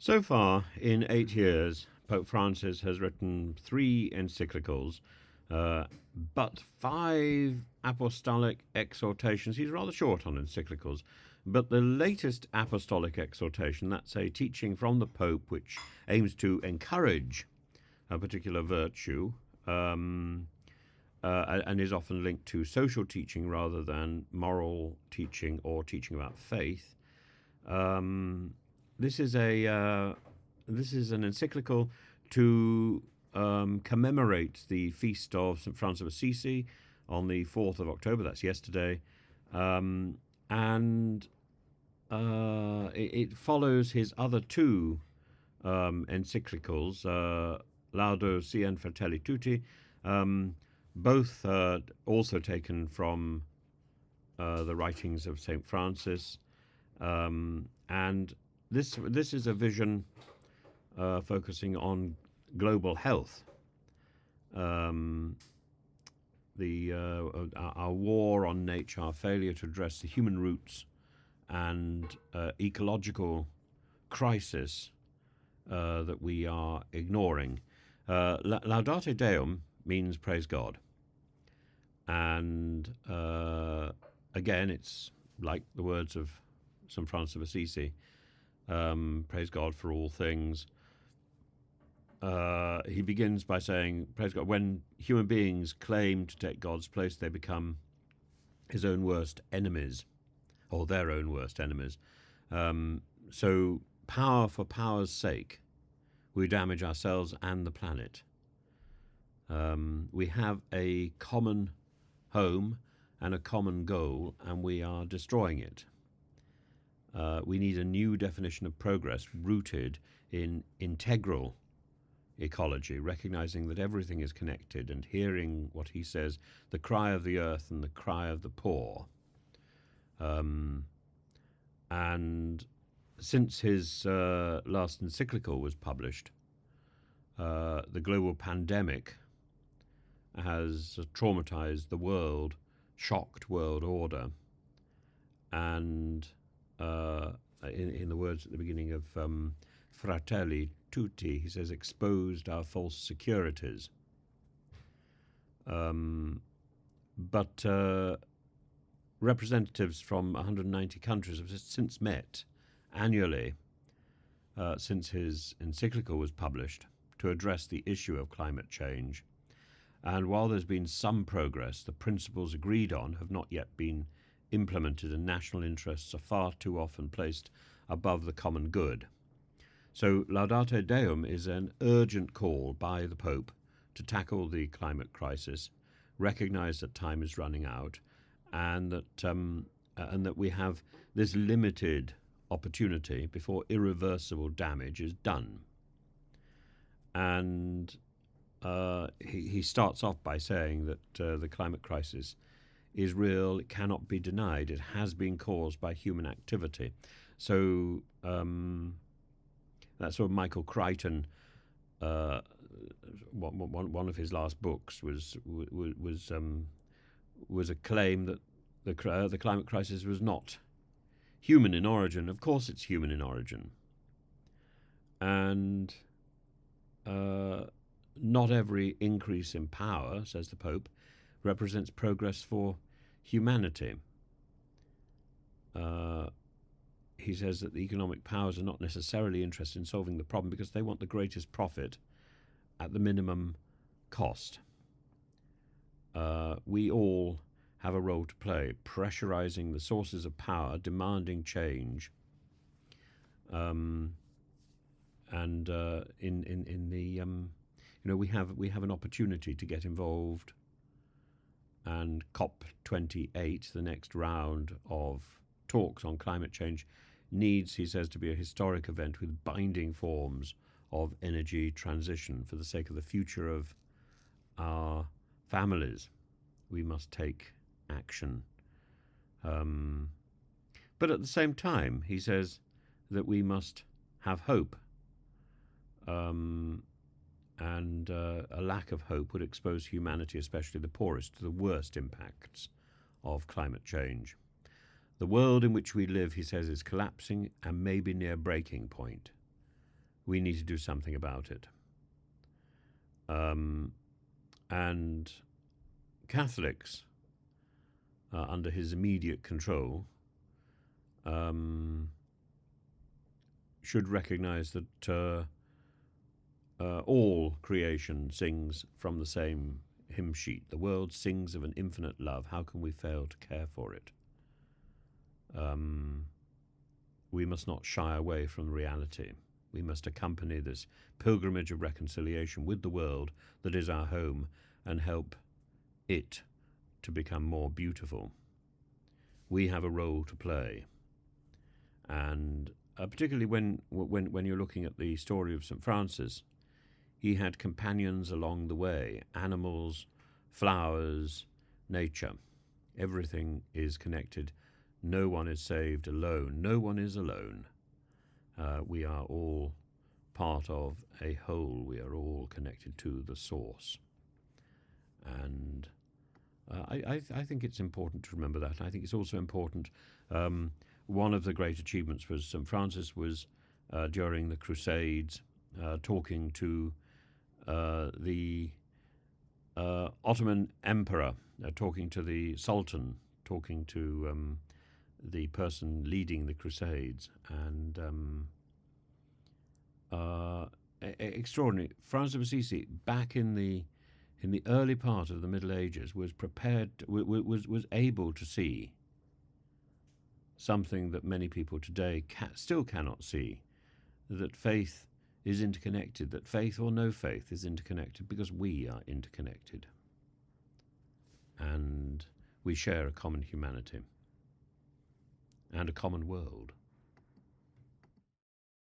So far, in 8 years, Pope Francis has written 3 encyclicals, but 5 apostolic exhortations. He's rather short on encyclicals, but the latest apostolic exhortation, that's a teaching from the Pope which aims to encourage a particular virtue, and is often linked to social teaching rather than moral teaching or teaching about faith. This is an encyclical to commemorate the feast of St. Francis of Assisi on the 4th of October. That's yesterday, and it follows his other two encyclicals, Laudo Si and Fratelli Tutti, both also taken from the writings of St. Francis, and this is a vision focusing on global health, our war on nature, our failure to address the human roots and ecological crisis that we are ignoring. Laudate Deum means praise God, and again, it's like the words of St. Francis of Assisi. Praise God for all things. He begins by saying, praise God, when human beings claim to take God's place, they become his own worst enemies, or their own worst enemies. So power for power's sake, we damage ourselves and the planet. We have a common home and a common goal, and we are destroying it. We need a new definition of progress rooted in integral ecology, recognizing that everything is connected and hearing what he says, the cry of the earth and the cry of the poor. And since his last encyclical was published, the global pandemic has traumatized the world, shocked world order, and in the words at the beginning of Fratelli Tutti, he says, exposed our false securities. But representatives from 190 countries have since met annually since his encyclical was published to address the issue of climate change. And while there's been some progress, the principles agreed on have not yet been implemented, and national interests are far too often placed above the common good. So Laudate Deum is an urgent call by the Pope to tackle the climate crisis, recognize that time is running out, and that we have this limited opportunity before irreversible damage is done. And he starts off by saying that the climate crisis is real, it cannot be denied, it has been caused by human activity. So that's what Michael Crichton, one of his last books, was a claim that the climate crisis was not human in origin. Of course, it's human in origin, and not every increase in power, says the Pope, represents progress for humanity. He says that the economic powers are not necessarily interested in solving the problem because they want the greatest profit at the minimum cost. We all have a role to play, pressurizing the sources of power, demanding change, and in the we have an opportunity to get involved. And COP28, the next round of talks on climate change, needs, he says, to be a historic event with binding forms of energy transition for the sake of the future of our families. We must take action. But at the same time, he says that we must have hope. And a lack of hope would expose humanity, especially the poorest, to the worst impacts of climate change. The world in which we live, he says, is collapsing and may be near breaking point. we need to do something about it. And Catholics, under his immediate control, should recognize that all creation sings from the same hymn sheet. The world sings of an infinite love. How can we fail to care for it? We must not shy away from reality. We must accompany this pilgrimage of reconciliation with the world that is our home and help it to become more beautiful. We have a role to play. And particularly when you're looking at the story of St. Francis, he had companions along the way, animals, flowers, nature. Everything is connected. No one is saved alone. No one is alone. We are all part of a whole. We are all connected to the source. And I think it's important to remember that. I think it's also important. One of the great achievements was St. Francis was during the Crusades talking to the Ottoman Emperor, talking to the Sultan, talking to the person leading the Crusades, and extraordinary. Francis of Assisi, back in the early part of the Middle Ages, was prepared, was able to see something that many people today still cannot see, that faith is interconnected, that faith or no faith is interconnected because we are interconnected. And we share a common humanity and a common world.